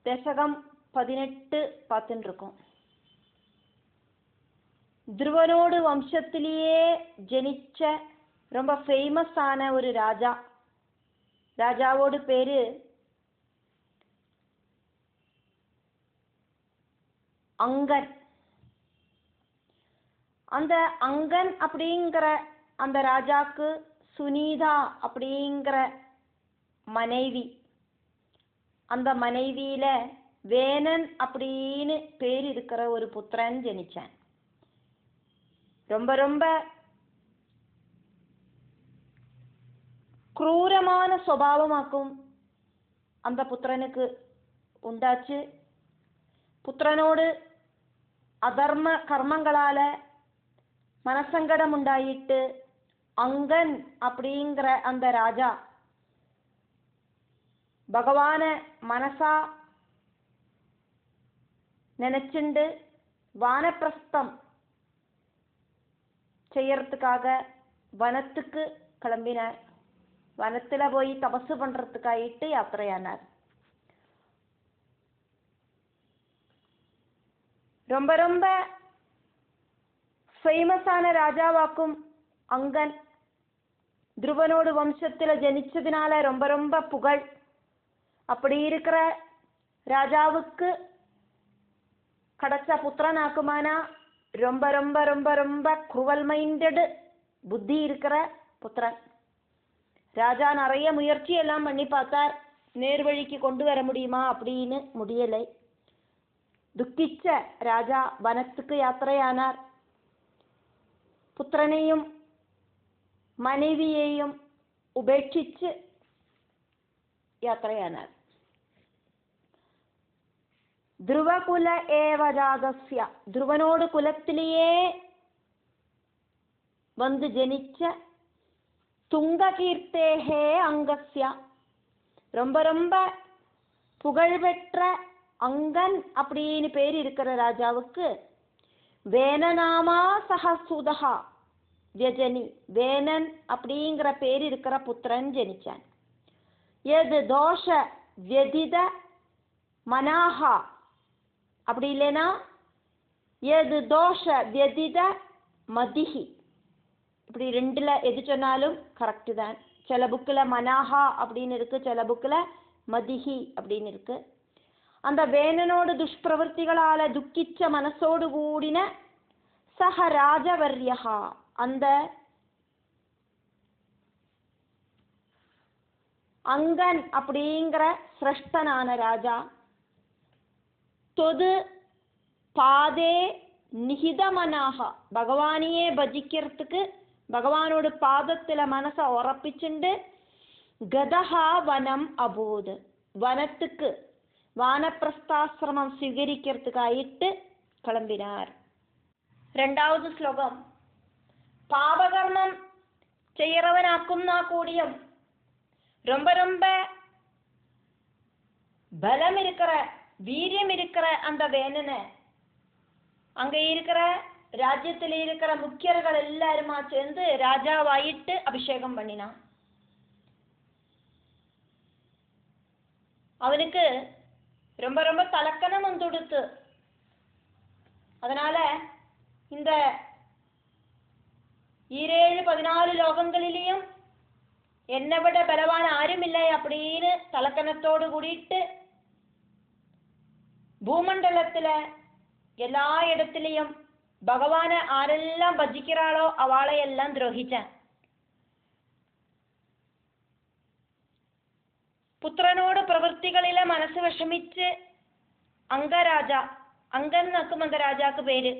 தசகம் 18 பார்த்துட்டு இருக்கோம். துருவனோடு வம்சத்திலேயே ஜெனிச்ச ரொம்ப ஃபேமஸான ஒரு ராஜா. ராஜாவோட பேரு அங்கன். அந்த அங்கன் அப்படிங்கிற அந்த ராஜாக்கு சுனிதா அப்படிங்கிற மனைவி. அந்த மனைவியில வேணன் அப்படின்னு பேர் இருக்கிற ஒரு புத்திரன் ஜெனிச்சான். ரொம்ப ரொம்ப ക്രൂരமான സ്വഭാവമാക്കും அந்த புத்திரனுக்கு உண்டாச்சு. புத்திரனோடு அதர்ம கர்மங்களால மனசங்கடம் உண்டாயிட்டு அங்கன் அப்படிங்கிற அந்த ராஜா பகவான மனசா நினைச்சுண்டு வானப்பிரஸ்தம் செய்யறதுக்காக வனத்துக்கு கிளம்பினார். வனத்துல போய் தபசு பண்றதுக்காயிட்டு யாத்திரையானார். ரொம்ப ரொம்ப ஃபேமஸான ராஜாவாக்கும் அங்கன். துருவனோடு வம்சத்துல ஜனிச்சதுனால ரொம்ப ரொம்ப புகழ். அப்படி இருக்கிற ராஜாவுக்கு கிடைச்ச புத்திரனாக்குமானா ரொம்ப ரொம்ப ரொம்ப ரொம்ப குருவல் மைண்டடு புத்தி இருக்கிற புத்திரன். ராஜா நிறைய முயற்சி எல்லாம் பண்ணி பார்த்தார். நேர்வழிக்கு கொண்டு வர முடியுமா அப்படின்னு முடியலை. துக்கிச்ச ராஜா வனத்துக்கு யாத்திரையானார். புத்திரனையும் மனைவியையும் உபேட்சிச்சு யாத்திரையானார். துருவகுல ஏவஜாதஸ்ய, துருவனோடு குலத்திலேயே வந்து ஜனிச்ச துங்ககீர்த்தேகே அங்கஸ்ய, ரொம்ப ரொம்ப புகழ்பெற்ற அங்கன் அப்படின்னு பேர் இருக்கிற ராஜாவுக்கு வேணநாமா சஹசுதஹா வியஜனி, வேணன் அப்படிங்கிற பேர் இருக்கிற புத்திரன் ஜனிச்சான். எது தோஷ வியதித மனாஹா, அப்படி இல்லைன்னா எது தோஷ வியதித மதிஹி, இப்படி ரெண்டுல எது சொன்னாலும் கரெக்டு தான். சில புக்கில் மனாஹா அப்படின்னு இருக்கு, சில புக்கில் மதிஹி அப்படின்னு இருக்கு. அந்த வேணனோடு துஷ்பிரவர்த்திகளால துக்கிச்ச மனசோடு கூடின சஹ ராஜவர்யா, அந்த அங்கன் அப்படிங்கிற சிரஷ்டனான ராஜா தொது பாதே நிஹிதமனாக, பகவானையே பஜிக்கிறதுக்கு பகவானோட பாதத்துல மனசை உறப்பிச்சுண்டு கதஹா வனம் அபோது, வனத்துக்கு வானப்பிரஸ்தாசிரமம் ஸ்வீகரிக்கிறதுக்காயிட்டு கிளம்பினார். ரெண்டாவது ஸ்லோகம். பாபகர்மம் செய்யறவனாக்கும்னா கூடியும் ரொம்ப ரொம்ப பலம் இருக்கிற வீரியம் இருக்கிற அந்த வேணனை அங்க இருக்கிற ராஜ்யத்தில் இருக்கிற முக்கியர்கள் எல்லாருமா சேர்ந்து ராஜாவாயிட்டு அபிஷேகம் பண்ணினான். அவனுக்கு ரொம்ப ரொம்ப தலக்கணம் வந்துடுத்து. அதனால இந்த 17 லோகங்களிலேயும் என்னை விட பலவான ஆரும் இல்லை அப்படின்னு தலக்கணத்தோடு கூடிட்டு பூமண்டலத்துல எல்லா இடத்துலையும் பகவானை ஆரெல்லாம் பஜிக்கிறாளோ அவளை எல்லாம் துரோகிச்சான். புத்திரனோட பிரவൃத்திகளில മനസ്സ് വിഷമിച്ച് അംഗരാജ, അംഗൻ എന്നൊക്കും அந்த രാജാക്ക് പേര്,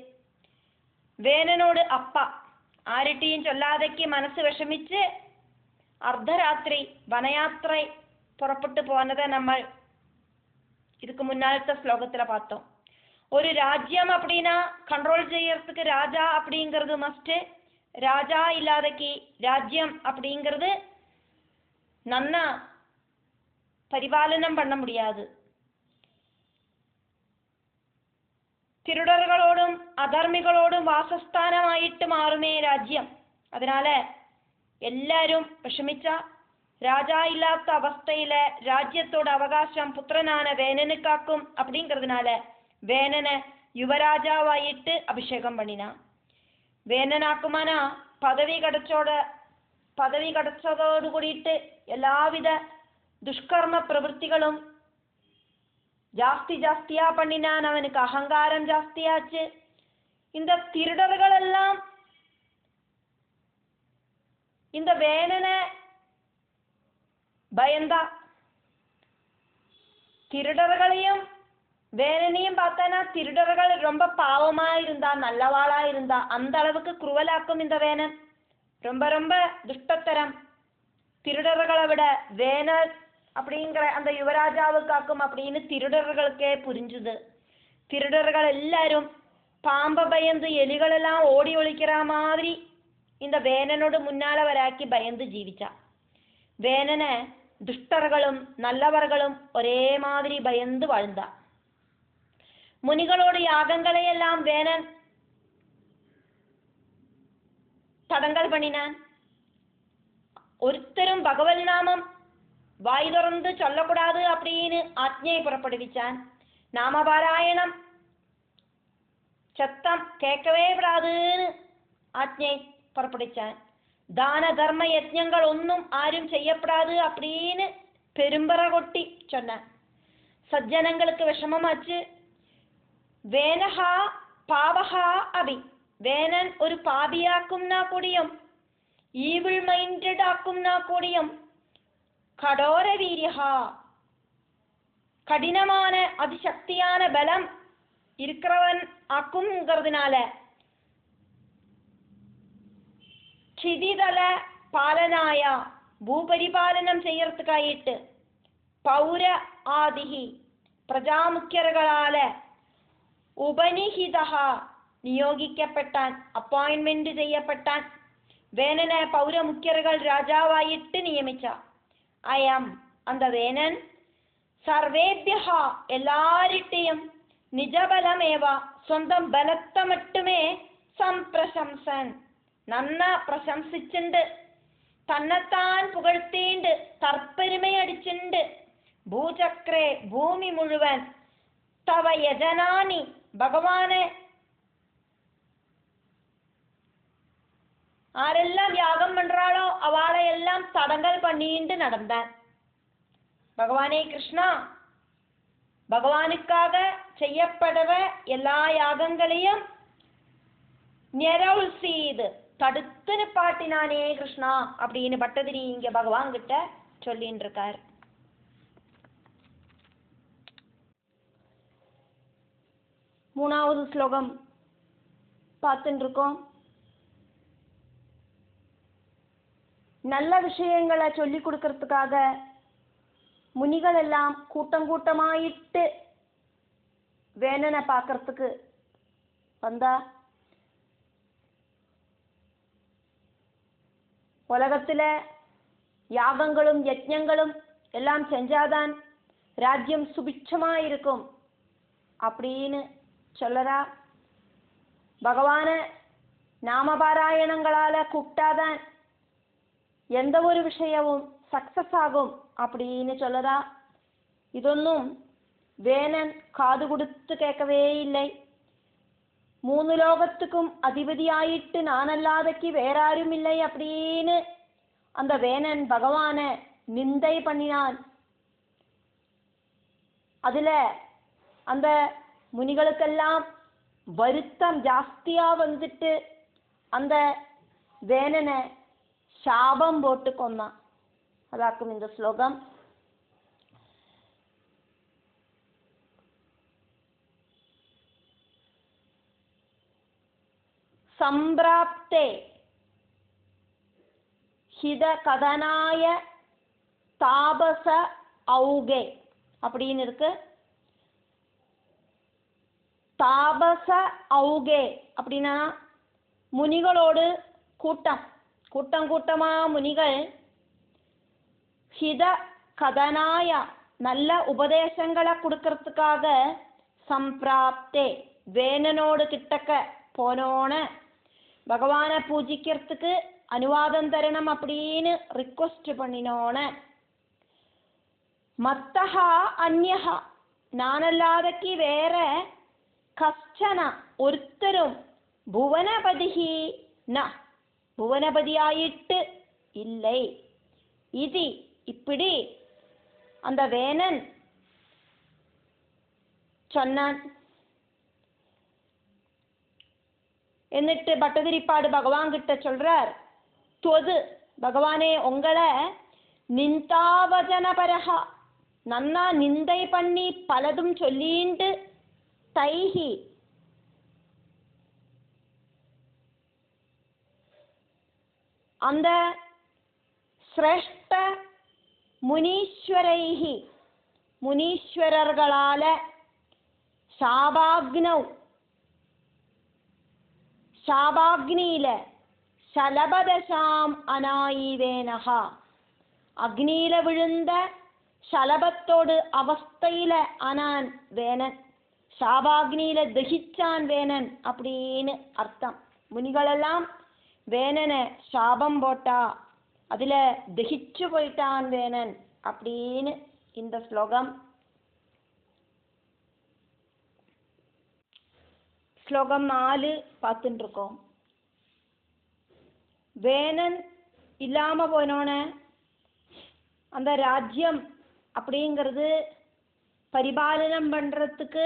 വേനനോട് അപ്പ ആരിട്ടിയും ചൊല്ലാതയ്ക്ക് മനസ്സ് വിഷമിച്ച് അർദ്ധരാത്രി വനയാത്ര പുറപ്പെട്ടു പോന്നത് നമ്മൾ இதுக்கு முன்னாலത്തെ ஸ்லோகத்துல பார்த்தோம். ஒரு ராஜ்யம் அப்படின்னா கண்ட்ரோல் செய்யறதுக்கு ராஜா அப்படிங்கிறது மஸ்ட். ராஜா இல்லாதக்கு ராஜ்யம் அப்படிங்கிறது நன்னா பரிபாலனம் பண்ண முடியாது. திருடர்களோடும் அதர்மிகளோடும் வாசஸ்தானமாயிட்டு மாறுமே ராஜ்யம். அதனால எல்லாரும் விஷமிச்சா ராஜா இல்லாத அவஸ்தையில ராஜ்யத்தோட அவகாசம் புத்திரனான வேணனுக்காக்கும் அப்படிங்கிறதுனால வேணனை யுவராஜாவாயிட்டு அபிஷேகம் பண்ணினான். வேணனாக்குமானா பதவி கிடைச்சதோடு கூடிட்டு எல்லாவித துஷ்கர்ம பிரவൃத்திகளும் ஜாஸ்தியா பண்ணினான். அவனுக்கு அகங்காரம் ஜாஸ்தியாச்சு. இந்த திருடர்கள் எல்லாம் இந்த வேணனை பயந்தா. திருடர்களையும் வேணனையும் பார்த்தானா திருடர்கள் ரொம்ப பாவமா இருந்தா, நல்லவாளா இருந்தா. அந்த அளவுக்கு குருவலாக்கும் இந்த வேணன். ரொம்ப ரொம்ப துஷ்டத்தரம். திருடர்களை விட வேணன் அப்படிங்கிற அந்த யுவராஜாவுக்காக்கும் அப்படின்னு திருடர்களுக்கே புரிஞ்சுது. திருடர்கள் எல்லாரும் பாம்பை பயந்து எலிகளெல்லாம் ஓடி ஒழிக்கிற மாதிரி இந்த வேணனோடு முன்னால வராக்கி பயந்து ஜீவிச்சா. வேணனை துஷ்டர்களும் நல்லவர்களும் ஒரே மாதிரி பயந்து வாழ்ந்தா. முனிகளோட யாகங்களை எல்லாம் வேணன் தடங்கல் பண்ணினான். ஒருத்தரும் பகவத் நாமம் வாய் திறந்து சொல்லக்கூடாது அப்படின்னு ஆజ్ఞை புறப்படுவிச்சான். நாமபாராயணம் சத்தம் கேட்கவே விடாதுன்னு ஆజ్ஞை புறப்படுவிச்சான். தான தர்ம யஜ்ஞங்கள் ஒன்றும் ஆரும் செய்யப்படாது அப்படின்னு பெரும்பற கொட்டி சொன்னான். சஜ்ஜனங்களுக்கு விஷமமாச்சு. வேனஹா பாவஹா அபி. வேணன் ஒரு பாபியாக்கும்னா கூடியும் ஈவில் மைண்டட் ஆக்கும்னா கூடியும் கடோர வீரியஹா கடினமான அதிசக்தியான பலம் இருக்கிறவன் ஆக்கும்ங்கிறதுனால சிதிதல பாலனாய பூபரிபாலனம் செய்யறதுக்காயிட்டு பௌர ஆதிகி பிரஜாமுக்கியர்களால உபனிஹிதா நியோகிக்கப்பட்டான், அப்பாயின்மெண்ட் செய்யப்பட்டான். வேணனை பௌர முக்கியர்கள் ராஜாவாயிட்டு நியமிச்சா. அயம் அந்த வேணன் சர்வேபியா எல்லாரிட்டையும் நிஜபலமேவா സ്വന്തം பலத்தை மட்டுமே சம்பிரசம்சன் നന്ന പ്രശംസിച്ചുണ്ട്, തന്നെത്താൻ പുകഴ്ത്തിണ്ട്, തർപ്പരുമയടിച്ചുണ്ട്. ഭൂചക്രേ ഭൂമി മുഴുവൻ തവ യജനാനി ഭഗവാനെ ആരെല്ലാം യാഗം പண்றாளோ அவளையெல்லாம் தடங்கல் பண்ணிட்டு நடந்தான். பகவானே கிருஷ்ணா, பகவானுக்காக செய்யப்படுற எல்லா யாகங்களையும் நிரவுள் செய்து தடுத்து நிப்பாட்டினானே கிருஷ்ணா அப்படின்னு பட்டதிரி இங்க பகவான் கிட்ட சொல்லின்னு இருக்கார். மூணாவது ஸ்லோகம் பார்த்துட்டு இருக்கோம். நல்ல விஷயங்களை சொல்லி கொடுக்கறதுக்காக முனிகள் எல்லாம் கூட்டம் கூட்டமாயிட்டு வேணனை பார்க்கறதுக்கு வந்தா. உலகத்துல யாகங்களும் யஜ்ஞங்களும் எல்லாம் செஞ்சாதான் ராஜ்யம் சுபிட்சமா இருக்கும் அப்படின்னு சொல்லறா. பகவான நாமபாராயணங்களால கூப்பிட்டாதான் எந்த ஒரு விஷயமும் சக்சஸ் ஆகும் அப்படின்னு சொல்லறா. ഇതൊന്നും വേനൻ കാതു കൊടുത്ത് കേൾക്കവേ இல்லை. മൂന്ന് ലോകத்துக்கும் அதிபதியாயிட்டு நானல்லாதக்கு வேறாரும் இல்லை அப்படின்னு அந்த வேனன் பகவான நிந்தை பண்ணினான். அதுல அந்த முனிகளுக்கெல்லாம் வருத்தம் ஜாஸ்தியா வந்துட்டு அந்த வேனனை சாபம் போட்டு கொன்னான். அதாக்கும் இந்த ஸ்லோகம். சம்பிராப்தே ஹித கதனாய தாபச ஔகே அப்படின்னு இருக்கு. தாபச ஔகே அப்படின்னா முனிகளோடு கூட்டம் கூட்டம் கூட்டமா முனிகள் ஹித கதனாய நல்ல உபதேசங்களை கொடுக்கறதுக்காக சம்பிராப்தே வேணனோடு கிட்டக்க போனோன பகவானை பூஜிக்கிறதுக்கு அனுவாதம் தரணும் அப்படின்னு ரிக்வெஸ்ட் பண்ணினோன, மத்தஹா அந்யஹா நானல்லாதக்கு வேற கஷ்டன ஒருத்தரும் புவனபதிஹி ந புவனபதியாயிட்டு இல்லை. இது இப்படி அந்த வேணன் சொன்னான். എന്നിട്ട് பட்டதிரிப்பாடு பகவான் கிட்ட சொல்றார், துவது பகவானே உங்களை நிந்தாவஜனபரஹா நன்னா நிந்தை பண்ணி பலதும் சொல்லிண்டு தைஹி அந்த சிரேஷ்ட முனீஸ்வரைஹி முனீஸ்வரர்களால சாபாக்னியில சலபதசாம் அனாயிவேனஹா அக்னியில விழுந்த சலபத்தோடு அவஸ்தையில அனான் வேணன், சாபாக்னியில தகிச்சான் வேணன் அப்படின்னு அர்த்தம். முனிகளெல்லாம் வேணனை சாபம் போட்டா அதுல தகிச்சு போயிட்டான் வேணன் அப்படின்னு இந்த ஸ்லோகம். ஸ்லோகம் 4 பார்த்துட்டு இருக்கோம். வேணன் இல்லாம போனோன அந்த ராஜ்யம் அப்படிங்கிறது பரிபாலனம் பண்றதுக்கு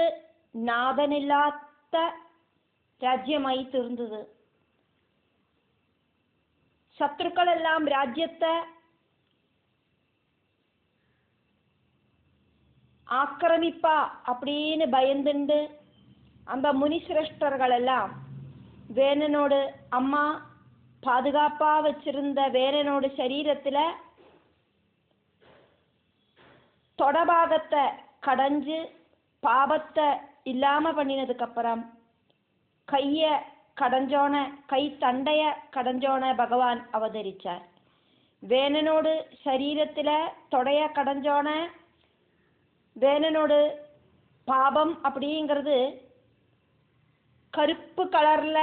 நாதன் இல்லாத ராஜ்யமாய் இருந்தது. சத்ருக்கள் எல்லாம் ராஜ்யத்தை ஆக்கிரமிப்பா அப்படின்னு பயந்துண்டு அந்த முனிசிரஷ்டர்கள் எல்லாம் வேணனோடு அம்மா பாதுகாப்பா வச்சிருந்த வேணனோட சரீரத்துல தொடபாகத்தை கடைஞ்சு பாபத்தை இல்லாம பண்ணினதுக்கு அப்புறம் கைய கடைஞ்சோன கை தண்டைய கடைஞ்சோன பகவான் அவதரிச்சார். வேணனோடு சரீரத்துல தொடைய கடைஞ்சோன வேணனோடு பாபம் அப்படிங்கிறது கருப்பு கலர்ல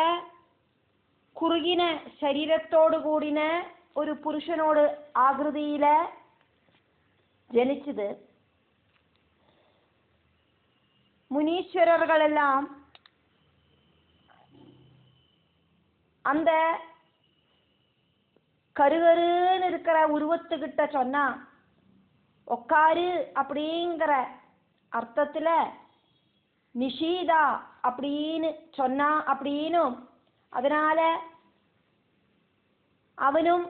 குறுகின சரீரத்தோடு கூடின ஒரு புருஷனோடு ஆகிருதியில ஜனிச்சுது. முனீஸ்வரர்கள் எல்லாம் அந்த கருகருன்னு இருக்கிற உருவத்துக்கிட்ட சொன்னா உக்காரு அப்படிங்கிற அர்த்தத்துல நிஷீதா அப்படின்னு சொன்னா அப்படின்னும், அதனால அவனும்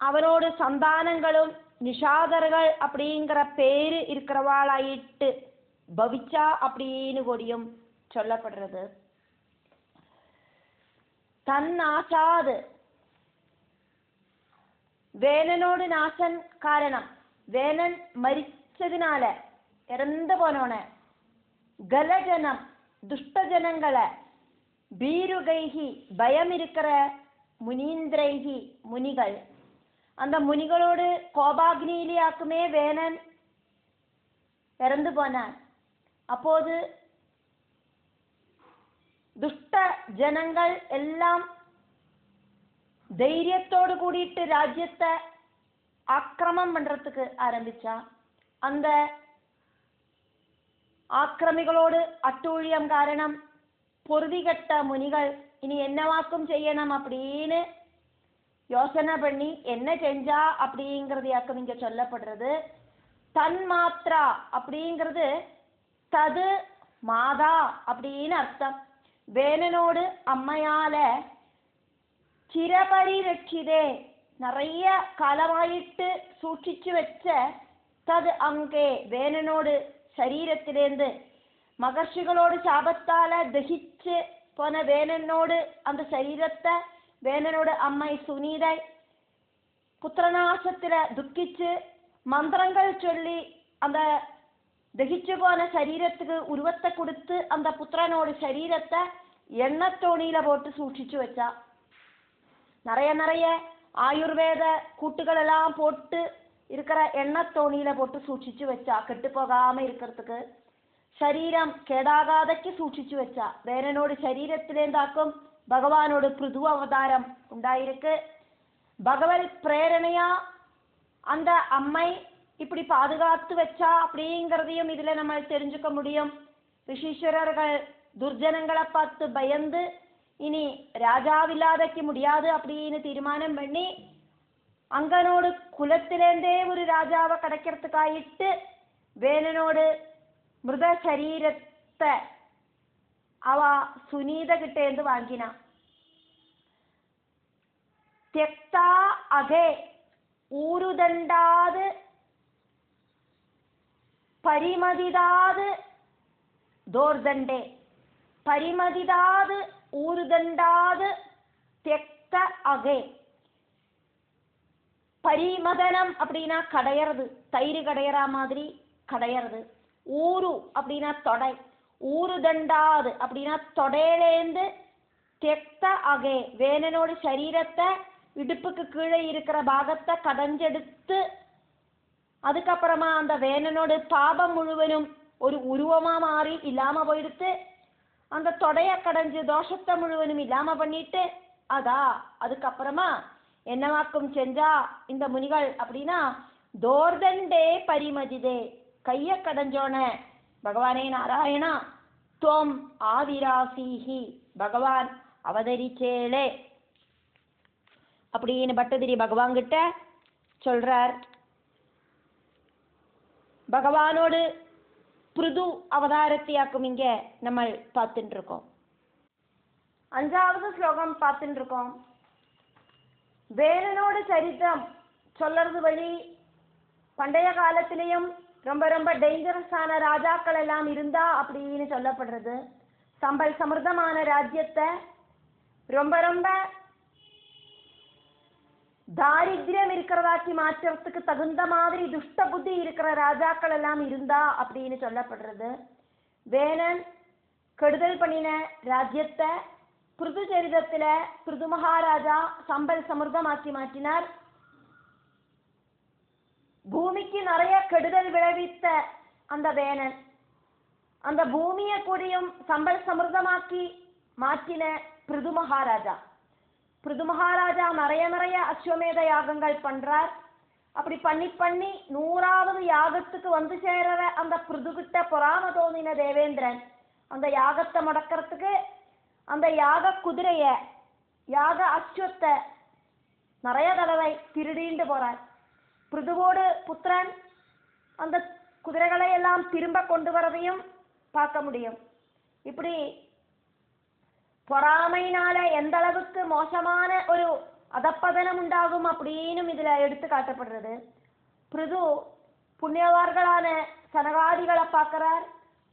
அவனோட சந்தானங்களும் நிஷாதர்கள் அப்படிங்கிற பேரு இருக்கிறவாளாயிட்டு பவிச்சா அப்படின்னு கூடியும் சொல்லப்படுறது. தன் ஆசாது வேணனோடு நாசன் காரணம் வேணன் மரிச்சதுனால இறந்து போனோன கலஜனம் துஷ்டஜனங்களை பீருகைகி பயம் இருக்கிற முனீந்திரைகி முனிகள் அந்த முனிகளோடு கோபாக்னியிலேயாக்குமே வேணன் இறந்து போனான். அப்போது துஷ்ட ஜனங்கள் எல்லாம் தைரியத்தோடு கூடிட்டு ராஜ்யத்தை ஆக்கிரமம் பண்றதுக்கு ஆரம்பிச்சா. அந்த ஆக்கிரமிகளோடு அட்டூழியம் காரணம் பொருதிகட்ட முனிகள் இனி என்னவாக்கும் செய்யணும் அப்படின்னு யோசனை பண்ணி என்ன செஞ்சா அப்படிங்கிறது இங்க சொல்லப்படுறது. தன் மாத்ரா அப்படிங்கிறது தது மாதா அப்படின்னு அர்த்தம். வேணனோடு அம்மையால சிரபரிரட்சிதே நிறைய காலமாயிட்டு சூட்சிச்சு வச்ச தது அங்கே வேணனோடு சரீரத்திலேருந்து மகர்ஷிகளோடு சாபத்தால தகிச்சு போன வேணனோடு அந்த சரீரத்தை வேணனோடு அம்மை சுனீதை புத்திரநாசத்துல துக்கிச்சு மந்திரங்கள் சொல்லி அந்த தகிச்சு போன சரீரத்துக்கு உருவத்தை கொடுத்து அந்த புத்திரனோட சரீரத்தை எண்ணத்தோணியில போட்டு சூட்சிச்சு வச்சா. நிறைய ஆயுர்வேத கூட்டுகள் எல்லாம் போட்டு இருக்கிற எண்ணத்தோணியில போட்டு சூட்சிச்சு வச்சா கெட்டு போகாம இருக்கிறதுக்கு. சரீரம் கெடாகாதக்கு சூட்சிச்சு வச்சா. வேறனோட சரீரத்திலேந்தாக்கும் பகவானோட பிருது அவதாரம் உண்டாயிருக்கு. பகவத் பிரேரணையா அந்த அம்மை இப்படி பாதுகாத்து வச்சா அப்படிங்கிறதையும் இதுல நம்ம தெரிஞ்சுக்க முடியும். ரிஷீஸ்வரர்கள் துர்ஜனங்களை பார்த்து பயந்து இனி ராஜாவில்லாதைக்கு முடியாது அப்படின்னு தீர்மானம் பண்ணி அங்கனோடு குலத்திலேருந்தே ஒரு ராஜாவை கிடைக்கிறதுக்காயிட்டு வேணனோடு மிருத சரீரத்தை அவ சுனீத கிட்டேந்து வாங்கினா. தியக்தா அகே ஊருதண்டாது பரிமதிதாது தோர்தண்டே. பரிமதிதாது ஊருதண்டாது தியக்த அகே. பரிமதனம் அப்படின்னா கடையறது, தயிர் கடையறா மாதிரி கடையறது. ஊரு அப்படின்னா தொடை. ஊருதண்டாது அப்படின்னா தொடையிலேந்து தெக்த அகே வேணனோட சரீரத்தை இடுப்புக்கு கீழே இருக்கிற பாகத்தை கடைஞ்செடுத்து அதுக்கப்புறமா அந்த வேணனோட பாபம் முழுவதும் ஒரு உருவமா மாறி இல்லாம போயிடுத்து. அந்த தொடைய கடைஞ்சு தோஷத்தை முழுவதும் இல்லாம பண்ணிட்டு அதுக்கப்புறமா என்னவாக்கும் செஞ்சா இந்த முனிகள் அப்படின்னா தோர்தண்டே பரிமதிதே. கைய கடைஞ்சோன பகவானே நாராயணா துவம் ஆவிராசீஹி பகவான் அவதரிச்சேலே அப்படின்னு பட்டதிரி பகவான் கிட்ட சொல்றார். பகவானோடு பிருது அவதாரத்தையாக்கும் இங்க நம்ம பார்த்துட்டு இருக்கோம். 5வது ஸ்லோகம் பார்த்துட்டு இருக்கோம். வேணனோட சரித்திரம் சொல்றது வழி பண்டைய காலத்திலையும் ரொம்ப ரொம்ப டேஞ்சரஸான ராஜாக்கள் எல்லாம் இருந்தா அப்படின்னு சொல்லப்படுறது. சம்பல் சமிருதமான ராஜ்யத்தை ரொம்ப ரொம்ப தாரித்யம் இருக்கிறதாக்கி மாற்றத்துக்கு தகுந்த மாதிரி துஷ்ட புத்தி இருக்கிற ராஜாக்கள் எல்லாம் இருந்தா அப்படின்னு சொல்லப்படுறது. வேணன் கெடுதல் பண்ணின ராஜ்யத்தை பிருது சரிதத்துல பிருது மகாராஜா சம்பல் சமிருதமாக்கி மாற்றினார். பூமிக்கு நிறைய கெடுதல் விளைவித்த அந்த வேணன் அந்த பூமியை கூடியும் சம்பல் சமிருதமாக்கி மாற்றின பிருது மகாராஜா. பிருது மகாராஜா நிறைய அஸ்வமேத யாகங்கள் பண்றார். அப்படி பண்ணி 100வது யாகத்துக்கு வந்து சேர அந்த பிருதுகிட்ட பொறாம தோணின தேவேந்திரன் அந்த யாகத்தை முடக்கிறதுக்கு அந்த யாக குதிரைய யாக அஸ்வத்தை நிறைய தடவை திருடிண்டு போறார். பிருதுவோடு புத்திரன் அந்த குதிரைகளை எல்லாம் திரும்ப கொண்டு வரதையும் பார்க்க முடியும். இப்படி பொறாமையினால எந்த அளவுக்கு மோசமான ஒரு அதப்பதனம் உண்டாகும் அப்படின்னு இதுல எடுத்து காட்டப்படுறது. பிருது புண்ணியவார்களான சனகாதிகளை பார்க்கிறார்,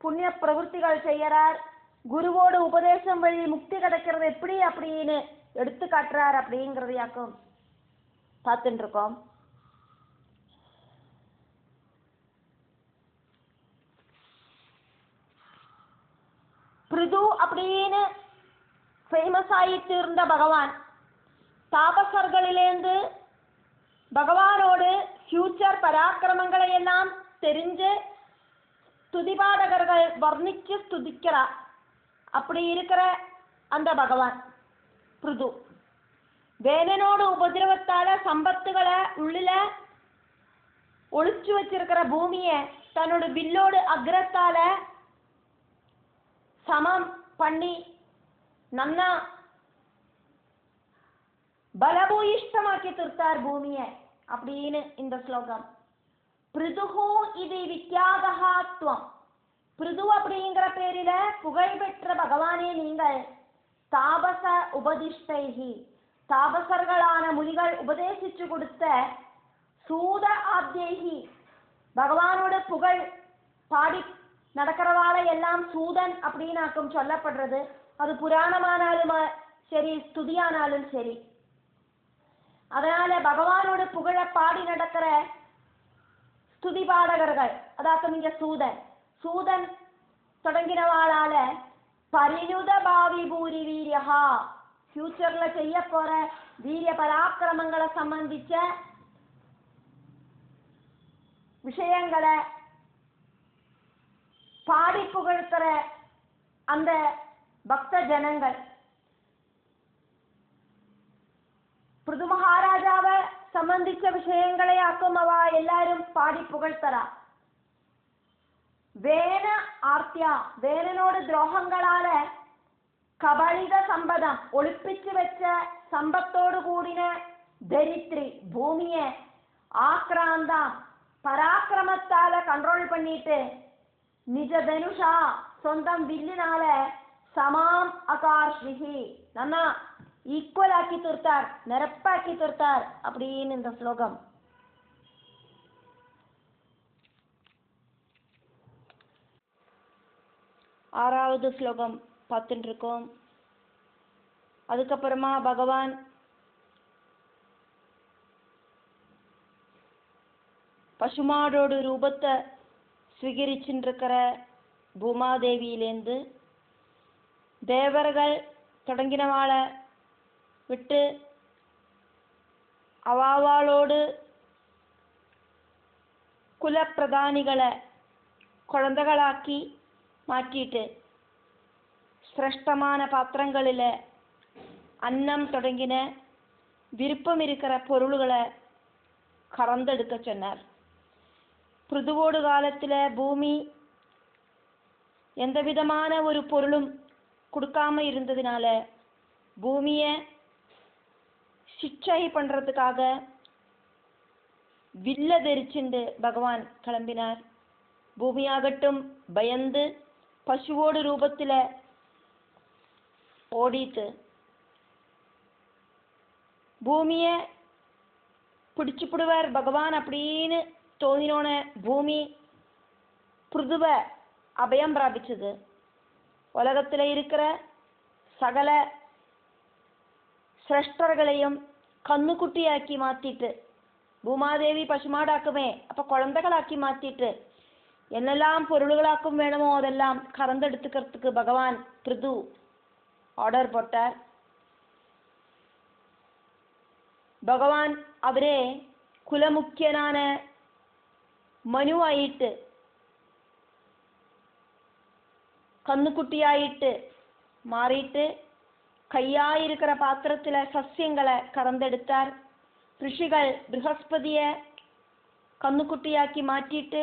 புண்ணிய பிரவൃத்திகள் செய்யறார், குருவோடு உபதேசம் வழி முக்தி கிடைக்கிறது எப்படி அப்படின்னு எடுத்து காட்டுறார் அப்படிங்கிறதையாக்கும் பார்த்துட்டு இருக்கோம். பிருது அப்படின்னு ஃபேமஸ் ஆயிட்டு இருந்த பகவான் தாபசர்களிலேந்து பகவானோடு ஃபியூச்சர் பராக்கிரமங்களை எல்லாம் தெரிஞ்சு துதிபாடகர்கள் வர்ணிச்சு துதிக்கிறார். அப்படி இருக்கிற அந்த பகவான் பிருது வேணனோடு உபதிரவத்தால சம்பத்துகளை உள்ளில ஒளிச்சு வச்சிருக்கிற பூமியை தன்னோட வில்லோடு அக்ரத்தால சமம் பண்ணி நன்னா பலபூயிஷ்டமாக்கி திருத்தார் பூமியை அப்படின்னு இந்த ஸ்லோகம். பிருதுஹோ இது வித்யாதஹாத்வம். பிருது அப்படிங்கிற பேரில புகழ்பெற்ற பகவானே நீங்கள் தாபச உபதிஷ்டைஹி தாபசர்களான முனிகள் உபதேசிச்சு கொடுத்த சூத ஆத்யேஹி பகவானோட புகழ் பாடி நடக்கிறவாளை எல்லாம் சூதன் அப்படின்னாக்கும் சொல்லப்படுறது. அது புராணமானாலும் சரி ஸ்துதியானாலும் சரி. அதனால பகவானோட புகழ பாடி நடக்கிற ஸ்துதி பாடகர்கள் அதாக்கும் இங்க சூதன். சூதன் தொடங்கினவாளால பரியுத பாவி பூரி வீரியஹா ஃபியூச்சர்ல செய்ய போற வீரிய பராக்கிரமங்களை சம்பந்திச்ச விஷயங்களை பாடி புகழ்கிற அந்த பக்த ஜனங்கள் பிருது மகாராஜாவை சம்பந்திச்ச விஷயங்களையாக்கும் அவ எல்லாரும் பாடி புகழ்த்தரா. വേന ആർത്യ വേനനോട് ദ്രോഹങ്ങളാല് കബളിത സമ്പദം ഒളിപ്പിച്ചു വെച്ച സമ്പത്തോടു കൂടിന ദരിദ്രി ഭൂമിയെ ആക്രാന്ത പരാക്രമത്താല് കൺട്രോൾ പണിട്ട് നിജ ധനുഷ സ്വന്തം വില്ലിനാല് സമാം അകാർഷിഹി നന്നാ ஈக்குவல் ஆக்கி தீர்த்தார், நிரப்பாக்கி தீர்த்தார் அப்படின்னு இந்த ஸ்லோகம். ஆறாவது ஸ்லோகம் பார்த்துட்டு இருக்கோம். அதுக்கப்புறமா பகவான் பசுமாடோட ரூபத்தை ஸ்வீகரிச்சுருக்கிற பூமாதேவியிலேருந்து தேவர்கள் தொடங்கினவாளை விட்டு அவாவாளோடு குலப்பிரதானிகளை குழந்தைகளாக்கி மாற்றிட்டு சிரேஷ்டமான பாத்திரங்களில் அன்னம் தொடங்கின விருப்பம் இருக்கிற பொருள்களை கறந்தெடுக்க சொன்னார். பிருதுவோடு காலத்தில் பூமி எந்த விதமான ஒரு பொருளும் கொடுக்காம இருந்ததுனால பூமியை சிக்ஷை பண்ணுறதுக்காக வில்ல தரிச்சுண்டு பகவான் கிளம்பினார். பூமியாகட்டும் பயந்து பசுவோடு ரூபத்தில் ஓடிட்டு பூமியை பிடிச்சுப்பிடுவார் பகவான் அப்படின்னு தோணினோன பூமி பிருதுவை அபயம் பிராபிச்சது. உலகத்தில் இருக்கிற சகல சிரேஷ்டர்களையும் கண்ணுக்குட்டியாக்கி மாற்றிட்டு பூமாதேவி பசுமாடாக்குமே அப்போ குழந்தைகளாக்கி மாற்றிட்டு என்னெல்லாம் பொருள்களாக்கும் வேணுமோ அதெல்லாம் கறந்தெடுத்துக்கிறதுக்கு பகவான் பிருது ஆர்டர் போட்டார். பகவான் அவரே குலமுக்கியனான மனு ஆயிட்டு கண்ணுக்குட்டியாயிட்டு மாறிட்டு கையாயிருக்கிற பாத்திரத்தில் சசியங்களை கறந்தெடுத்தார். ரிஷிகள் ப்ரஹஸ்பதியை கண்ணுக்குட்டியாக்கி மாற்றிட்டு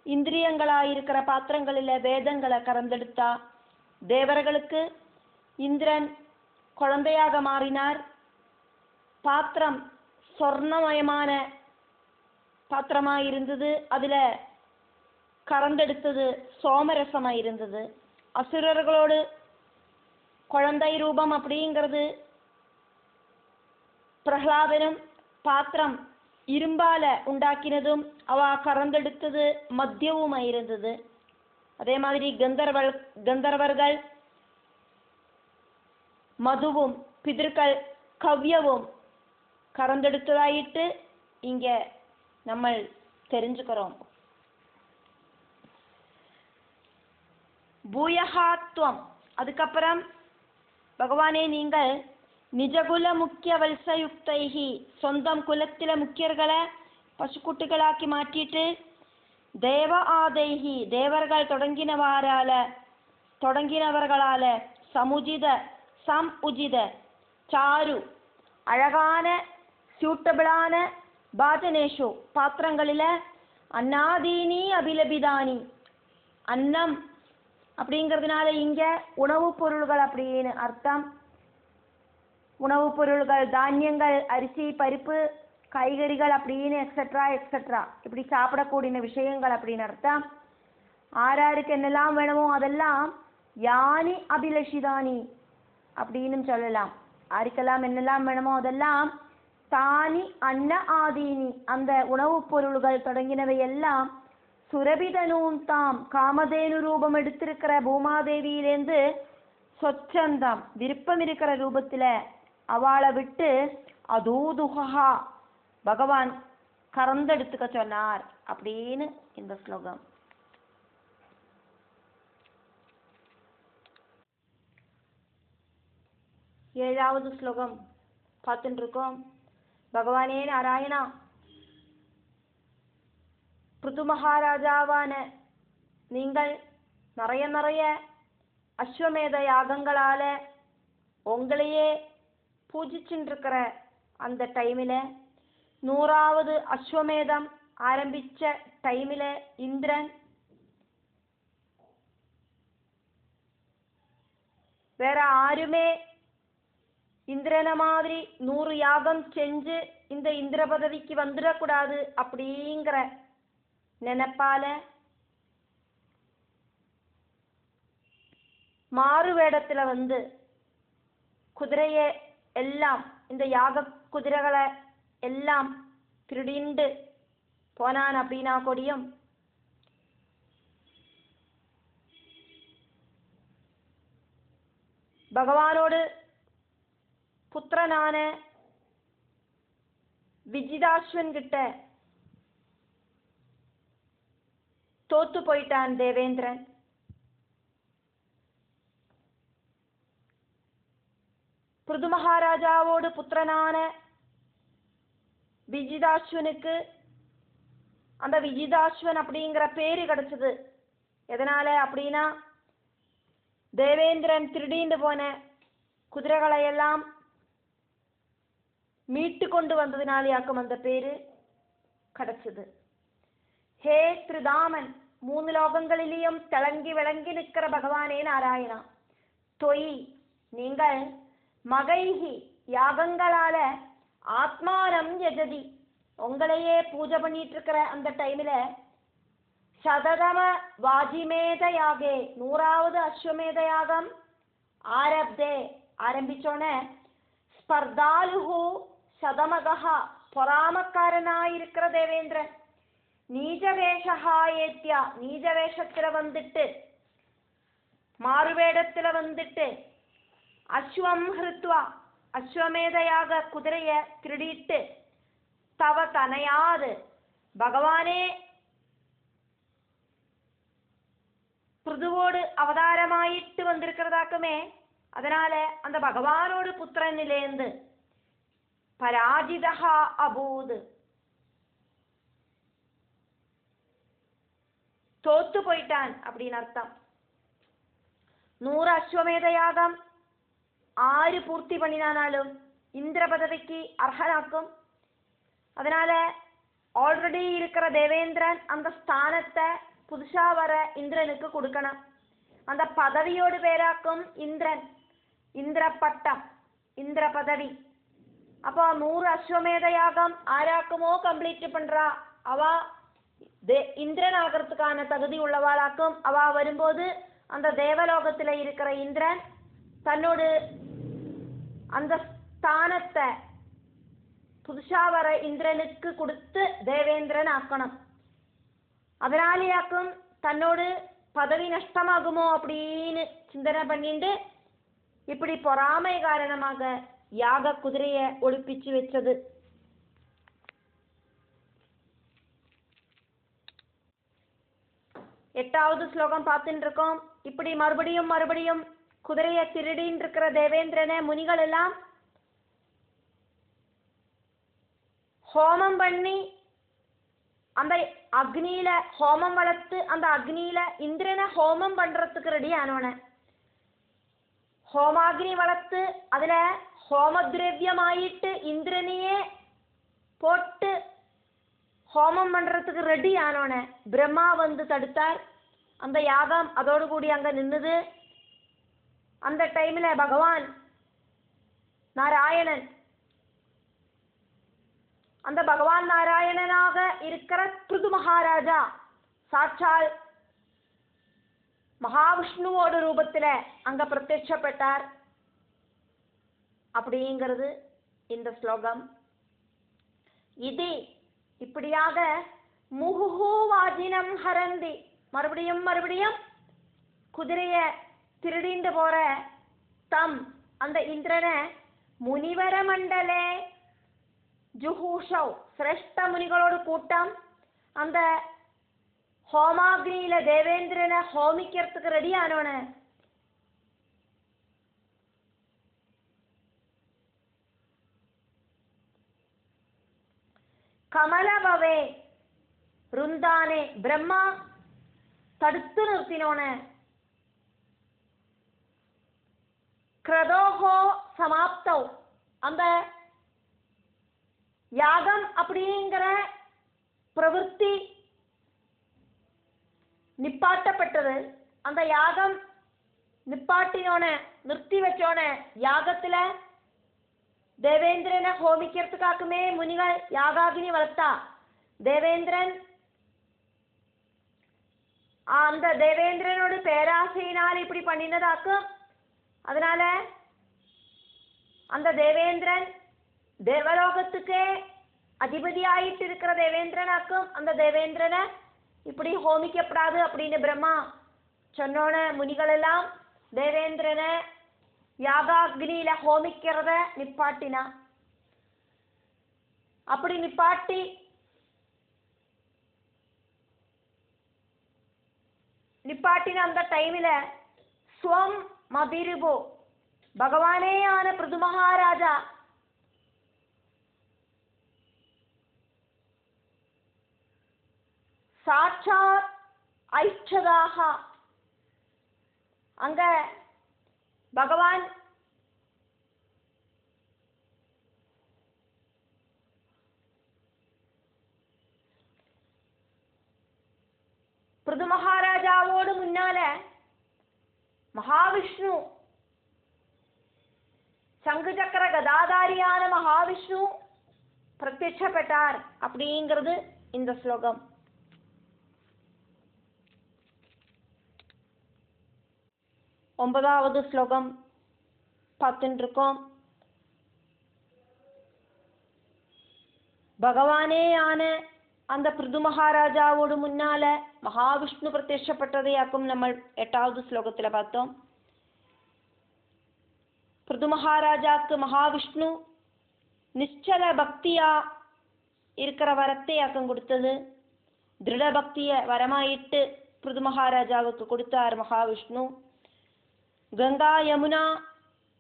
இந்திரியங்களாயிருக்கிற பாத்திரங்களில் வேதங்களை கறந்தெடுத்தா. தேவர்களுக்கு இந்திரன் குழந்தையாக மாறினார். பாத்திரம் சொர்ணமயமான பாத்திரமாக இருந்தது, அதில் கறந்தெடுத்தது சோமரசமாக இருந்தது. அசுரர்களோடு குழந்தை ரூபம் அப்படிங்கிறது பிரகலாதனும் பாத்திரம் இரும்பால உண்டாக்கினதும் அவ கறந்தெடுத்தது மத்தியவுமாக இருந்தது. அதே மாதிரி கந்தர்வர்கள் மதுவும் பிதர்கள் கவ்யவும் கறந்தெடுத்ததாயிட்டு இங்கே நம்ம தெரிஞ்சுக்கிறோம். பூயகாத்வம் அதுக்கப்புறம் பகவானே நீங்கள் நிஜகுல முக்கிய வல்சயுக்தைகி சொந்தம் குலத்தில முக்கியர்களை பசுக்குட்டிகளாக்கி மாற்றிட்டு தேவ ஆதைகி தேவர்கள் தொடங்கினவர்களால சமுஜித சம்உஜித சாரு அழகான சூட்டபிளான பாஜனேஷு பாத்திரங்களில் அன்னாதீனி அபிலபிதானி அன்னம் அப்படிங்கிறதுனால இங்கே உணவுப் பொருள்கள் அப்படின்னு அர்த்தம். உணவுப் பொருள்கள் தானியங்கள் அரிசி பருப்பு காய்கறிகள் அப்படின்னு எக்ஸட்ரா எக்ஸட்ரா இப்படி சாப்பிடக்கூடிய விஷயங்கள் அப்படின்னு அர்த்தம். ஆராருக்கு என்னெல்லாம் வேணுமோ அதெல்லாம் யானி அபிலஷிதானி அப்படின்னு சொல்லலாம். யாருக்கெல்லாம் என்னெல்லாம் வேணுமோ அதெல்லாம் தானி அன்ன ஆதீனி அந்த உணவுப் பொருள்கள் தொடங்கினவை எல்லாம் சுரபிதனும் தாம் காமதேனு ரூபம் எடுத்திருக்கிற பூமாதேவியிலேருந்து சொச்சந்தம் விருப்பம் இருக்கிற ரூபத்தில் அவளை விட்டு அதூதுகா பகவான் கறந்தெடுத்துக்க சொன்னார் அப்படின்னு இந்த ஸ்லோகம். ஏழாவது ஸ்லோகம் பார்த்துட்டு இருக்கோம். பகவானே நாராயணா, பிருது மகாராஜாவான நீங்கள் நிறைய அஸ்வமேத யாகங்களால உங்களையே பூஜிச்சுட்டு இருக்கிற அந்த டைமில் 100வது அஸ்வமேதம் ஆரம்பிச்ச டைமில் இந்திரன் வேற யாருமே இந்திரனை மாதிரி 100 யாகம் செஞ்சு இந்த இந்திர பதவிக்கு வந்துடக்கூடாது அப்படிங்கிற நினைப்பால மாறு வேடத்துல வந்து குதிரையை எல்லாம் இந்த யாக குதிரைகளை எல்லாம் திருடிண்டு போனான் அப்படின்னா கொடியும் பகவானோடு புத்திரனான விஜிதாஸ்வன் கிட்ட தோத்து போயிட்டான் தேவேந்திரன். பிருது மகாராஜாவோடு புத்திரனான விஜிதாஸ்வனுக்கு அந்த விஜிதாஸ்வன் அப்படிங்கிற பேரு கிடைச்சது. எதனால அப்படின்னா தேவேந்திரன் திருடிண்டு போன குதிரைகளை எல்லாம் மீட்டு கொண்டு வந்ததினாலேயாக்கும் அந்த பேரு கிடைச்சது. ஹே திரிதாமன், 3 லோகங்களிலேயும் திளங்கி விளங்கி நிற்கிற பகவானே நாராயணா, தொய் நீங்கள் மகைஹி யாகங்களால ஆத்மானம் யஜதி, உங்களையே பூஜை பண்ணிட்டு இருக்கிற அந்த டைமில் சததம வாஜிமேத யாகே 100வது அஸ்வமேத யாகம் ஆரப்தே ஆரம்பிச்சோன்னே ஸ்பர்தாலுஹு சதமகா பொறாமக்காரனாயிருக்கிற தேவேந்திரன் நீஜவேஷா ஏத்தியா நீஜவேஷத்துல வந்துட்டு மாறுவேடத்துல வந்துட்டு அஸ்வம் ஹிருத்வா அஸ்வமேதையாக குதிரைய திருடிட்டு தவ தனையாது பகவானே பிருதுவோடு அவதாரமாயிட்டு வந்திருக்கிறதாக்குமே. அதனால அந்த பகவானோடு புத்திரனிலேந்து பராஜிதா அபூது தோத்து போயிட்டான் அப்படின்னு அர்த்தம். 100 அஸ்வமேத யாகம் ஆறு பூர்த்தி பண்ணினாலும் இந்திர பதவிக்கு அர்ஹனாக்கும். அதனால ஆல்ரெடி இருக்கிற தேவேந்திரன் அந்த ஸ்தானத்தை புதுசா வர இந்திரனுக்கு கொடுக்கணும். அந்த பதவியோடு பேராக்கும் இந்திரன், இந்திர பட்டம், இந்திர பதவி. அப்போ 100 அஸ்வமேத யாகம் ஆராக்குமோ கம்ப்ளீட் பண்றா அவ இந்திரன் ஆகிறதுக்கான தகுதி உள்ளவாளாக்கும். அவ வரும்போது அந்த தேவலோகத்துல இருக்கிற இந்திரன் தன்னோடு அந்த ஸ்தானத்தை புதுசா வர இந்திரனுக்கு கொடுத்து தேவேந்திரன் ஆக்கணும். அதனாலேயாக்கும் தன்னோடு பதவி நஷ்டமாகுமோ அப்படின்னு சிந்தனை பண்ணிட்டு இப்படி பொறாமை காரணமாக யாக குதிரையை ஒளிப்பிச்சு வச்சது. எட்டாவது ஸ்லோகம் பார்த்துட்டு இருக்கோம். இப்படி மறுபடியும் மறுபடியும் குதிரையை திருடின்னு இருக்கிற தேவேந்திரனை முனிகள் எல்லாம் ஹோமம் பண்ணி அந்த அக்னியில ஹோமம் வளர்த்து அந்த அக்னியில இந்திரனை ஹோமம் பண்றதுக்கு ரெடி ஆனோன ஹோமாக்னி வளர்த்து அதுல ஹோம திரவியமாயிட்டு இந்திரனையே போட்டு ஹோமம் பண்றதுக்கு ரெடி ஆனோன பிரம்மா வந்து தடுத்தார். அந்த யாகம் அதோடு கூடி அங்க நின்னுது. அந்த டைம்ல பகவான் நாராயணன் அந்த பகவான் நாராயணனாக இருக்கிற பிருது மகாராஜா சாட்சால் மகாவிஷ்ணுவோட ரூபத்துல அங்க பிரத்யட்சப்பட்டார் அப்படிங்கிறது இந்த ஸ்லோகம். இது இப்படியாக முகுஹு வாஜினம் ஹரந்தி, மறுபடியும் மறுபடியும் குதிரைய திருடிண்டு போற தம் அந்த இந்திரனை முனிவர மண்டலே ஜுஹூஷவ், சிரேஷ்ட முனிகளோட கூட்டம் அந்த ஹோமாக்னியில தேவேந்திரனை ஹோமிக்கிறதுக்கு ரெடி ஆனோன கமலபவே ருந்தானே பிரம்மா தடுத்து நிறுத்தினோன கிரதோஹோ சமாப்தவ், அந்த யாகம் அப்படிங்கிற பிரவೃತ್ತಿ நிப்பாட்டப்பட்டது. அந்த யாகம் நிப்பாட்டினோனே நிறுத்தி வச்சோனே யாகத்துல தேவேந்திரனை ஹோமிக்கிறதுக்காகவே முனிகள் யாகாகினி வளர்த்தா. தேவேந்திரன் அந்த தேவேந்திரனோட பேராசையினால் இப்படி பண்ணினதாக்கும். அதனால அந்த தேவேந்திரன் தேவலோகத்துக்கே அதிபதியாயிட்டு இருக்கிற தேவேந்திரனாக்கும். அந்த தேவேந்திரனை இப்படி ஹோமிக்கப்படாது அப்படின்னு பிரம்மா சொன்னோன முனிகள் எல்லாம் தேவேந்திரனை யாகாக்னியில ஹோமிக்கிறத நிப்பாட்டினா. அப்படி நிப்பாட்டின அந்த டைமில் ஸ்வம் மதிருபோ பகவானேயான பிருது மகாராஜா சாட்சாத் ஐச்சதாக அங்க பகவான் பிருது மகாராஜாவோடு முன்னால மகாவிஷ்ணு சங்கு சக்கர கதாதாரியான மகாவிஷ்ணு பிரத்யட்சப்பட்டார் அப்படிங்கிறது இந்த ஸ்லோகம். ஒன்பதாவது ஸ்லோகம் பார்த்துட்டு இருக்கோம். பகவானே ஆன அந்த பிருது மகாராஜாவோடு முன்னால மகாவிஷ்ணு பிரத்யட்சப்பட்டதையாக்கும் நம்ம 8வது ஸ்லோகத்துல பார்த்தோம். பிருது மகாராஜாக்கு மகாவிஷ்ணு நிச்சல பக்தியா இருக்கிற வரத்தையாக்கம் கொடுத்தது. திருட பக்திய வரமாயிட்டு பிருது மகாராஜாவுக்கு கொடுத்தார் மகாவிஷ்ணு. கங்கா யமுனா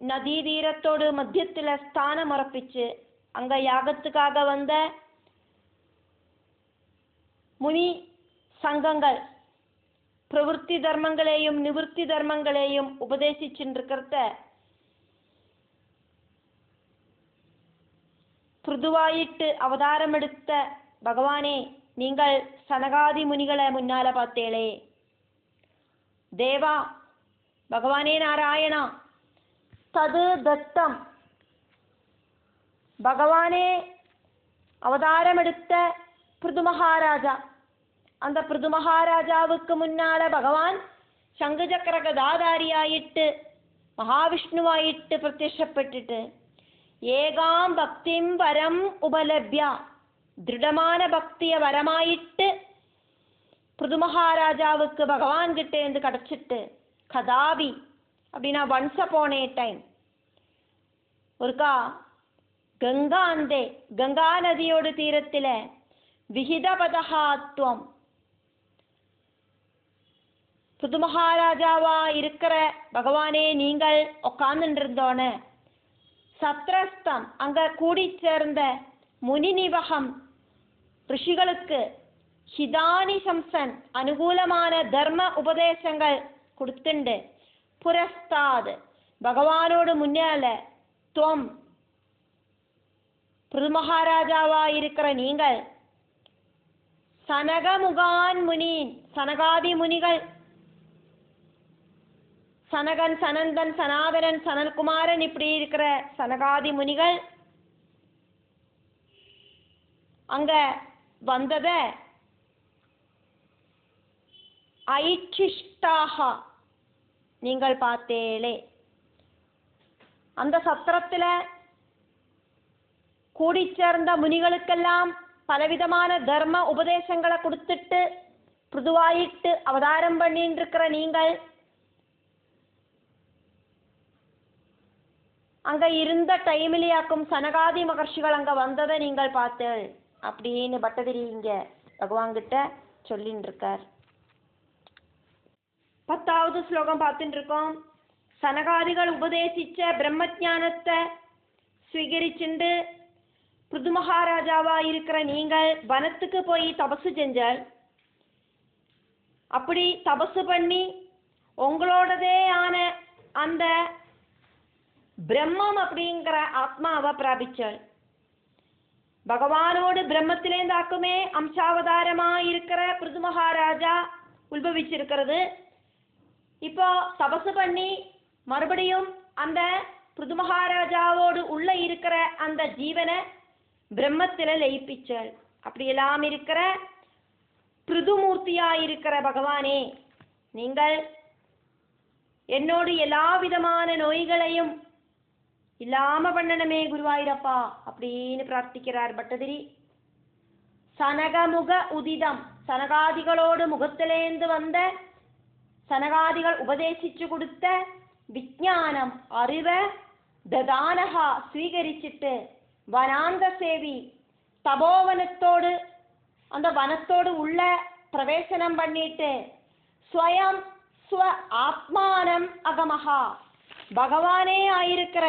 நதி தீரத்தோடு மத்தியத்துல ஸ்தானம் உறப்பிச்சு அங்க யாகத்துக்காக வந்த முனி சங்கங்கள் பிரவೃತ್ತಿ தர்மங்களையும் நிவೃತ್ತಿ தர்மங்களையும் உபதேசிச்சுருக்கிறத பிருதுவாயிட்டு அவதாரம் எடுத்த பகவானே, நீங்கள் சனகாதி முனிகளை முன்னால பார்த்தேளே. தேவா பகவானே நாராயணா தது தத்தம் பகவானே அவதாரம் எடுத்த பிருது மகாராஜா, அந்த பிருது மகாராஜாவுக்கு முன்னால பகவான் சங்கு சக்கர கதாதாரியாயிட்டு மகாவிஷ்ணுவாயிட்டு பிரத்யட்சப்பட்டுட்டு ஏகாம் பக்திம் வரம் உபலப்யா திருடமான பக்திய வரமாயிட்டு பிருது மகாராஜாவுக்கு பகவான் கிட்ட இருந்து கிடைச்சிட்டு கதாபி அப்படின்னா ஒன்ஸ் அப்பான் ஏ டைம் ஒருக்கா கங்கா நதியோட தீரத்துல விஹிதபதஹாத்வம் பிருது மகாராஜாவா இருக்கிற பகவானே நீங்கள் உட்கார்ந்துட்டு இருந்தோன சத்ரஸ்தம் அங்க கூடி சேர்ந்த முனிநிவகம் ரிஷிகளுக்கு ஹிதானி சம்சன் அனுகூலமான தர்ம உபதேசங்கள் கொடுத்துண்டு புரஸ்தாத் பகவானோடு முன்னால துவம் பிருது மகாராஜாவா இருக்கிற நீங்கள் சனகமுகான் முனீன் சனகாதி முனிகள் சனகன் சனந்தன் சனாதனன் சனல்குமாரன் இப்படி இருக்கிற சனகாதி முனிகள் அங்க வந்தத ஐச்சிஷ்டாக நீங்கள் பார்த்தேளே. அந்த சத்திரத்துல கூடி சேர்ந்த முனிகளுக்கெல்லாம் பலவிதமான தர்ம உபதேசங்களை கொடுத்துட்டு பிருதுவாயிட்டு அவதாரம் பண்ணிட்டு இருக்கிற நீங்கள் அங்க இருந்த டைமிலியாக்கும் சனகாதி மகர்ஷிகள் அங்க வந்ததை நீங்கள் பார்த்தேள் அப்படின்னு பட்டதிரி இங்க பகவான் கிட்ட சொல்லின்னு இருக்கார். 10வது ஸ்லோகம் பார்த்துட்டு இருக்கோம். சனகாதிகள் உபதேசிச்ச பிரம்மஞானத்தை ஸ்வீகரிச்சுண்டு பிருது மகாராஜாவா இருக்கிற நீங்கள் வனத்துக்கு போய் தபசு செஞ்சால் அப்படி தபசு பண்ணி உங்களோடதே ஆன அந்த பிரம்மம் அப்படிங்கிற ஆத்மாவை பிராபிச்சாள். பகவானோடு பிரம்மத்திலேந்தாக்குமே அம்சாவதாரமாயிருக்கிற பிருது மகாராஜா உத்பவிச்சிருக்கிறது. இப்போ தபசு பண்ணி மறுபடியும் அந்த பிருது மகாராஜாவோடு உள்ள இருக்கிற அந்த ஜீவனை பிரம்மத்தில லயிப்பிச்சல். அப்படியெல்லாம் இருக்கிற பிருதுமூர்த்தியாயிருக்கிற பகவானே, நீங்கள் என்னோடு எல்லா விதமான நோய்களையும் இல்லாம பண்ணணுமே குருவாயிரப்பா அப்படின்னு பிரார்த்திக்கிறார் பட்டதிரி. சனகமுக உதிதம், சனகாதிகளோடு முகத்திலேந்து வந்த, சனகாதிகள் உபதேசிச்சு கொடுத்த விஞ்ஞானம் அறிவ ததானகா ஸ்வீகரிச்சிட்டு வனாந்த சேவி தபோவனத்தோடு அந்த வனத்தோடு உள்ள பிரவேசனம் பண்ணிட்டு ஸ்வயம் ஸ்வ ஆத்மானம் அகமஹா பகவானே ஆயிருக்கிற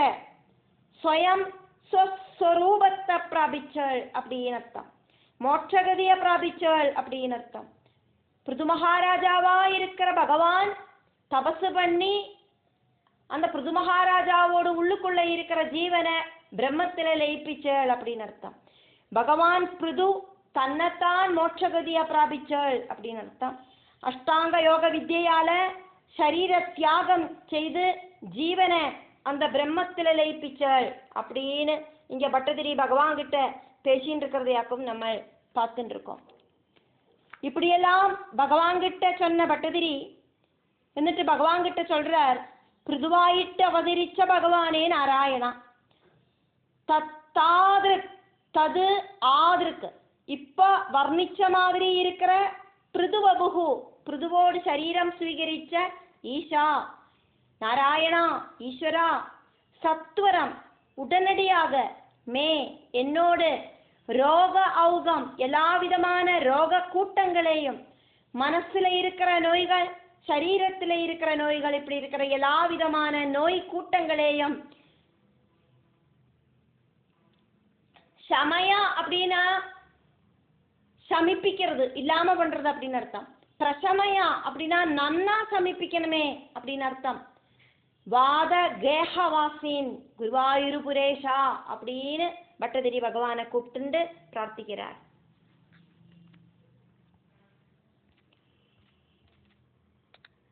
ஸ்வயம் ஸ்வஸ்வரூபத்தை பிராபிச்சல் அப்படின்னு அர்த்தம். மோட்சகதியை பிராபிச்சல் அப்படின்னு அர்த்தம். பிருது மகாராஜாவா இருக்கிற பகவான் தபசு பண்ணி அந்த பிருது மகாராஜாவோடு உள்ளுக்குள்ள இருக்கிற ஜீவனை பிரம்மத்தில லயிப்பிச்சல் அப்படின்னு அர்த்தம். பகவான் பிருது தன்னைத்தான் மோட்சகதியை பிராபிச்சல் அப்படின்னு அர்த்தம். அஷ்டாங்க யோக வித்யால சரீர தியாகம் செய்து ஜீவனை அந்த பிரம்மத்தில லயிப்பிச்சல் அப்படின்னு இங்க பட்டதிரி பகவான் கிட்ட பேசின்னு இருக்கிறதையாக்கும் நம்ம பார்த்துட்டு இருக்கோம். இப்படியெல்லாம் பகவான் கிட்ட சொன்ன பட்டதிரி എന്നിട്ട് பகவான் கிட்ட சொல்றார், பிருதுவாயிட்டு அவதரிச்ச பகவானே நாராயணா தத்தாதிருக் தது ஆதிருக்கு இப்ப வர்ணிச்ச மாதிரி இருக்கிற பிருதுவபுகு பிருதுவோடு சரீரம் ஸ்வீகரிச்ச ஈஷா நாராயணா ஈஸ்வரா சத்வரம் உடனடியாக மே என்னோடு ரோக ஔகம் எல்லா விதமான ரோக கூட்டங்களையும் மனசுல இருக்கிற நோய்கள் சரீரத்துல இருக்கிற நோய்கள் இப்படி இருக்கிற எல்லா விதமான நோய் கூட்டங்களையும் சமயா அப்படின்னா சமிப்பிக்கிறது இல்லாம பண்றது அப்படின்னு அர்த்தம். பிரசமயா அப்படின்னா நன்னா சமிப்பிக்கணுமே அப்படின்னு அர்த்தம். வாத கேஹவாசின் குருவாயூர் புரேஷா அப்படின்னு பட்டதிரி பகவானை கூப்பிட்டு பிரார்த்திக்கிறார்.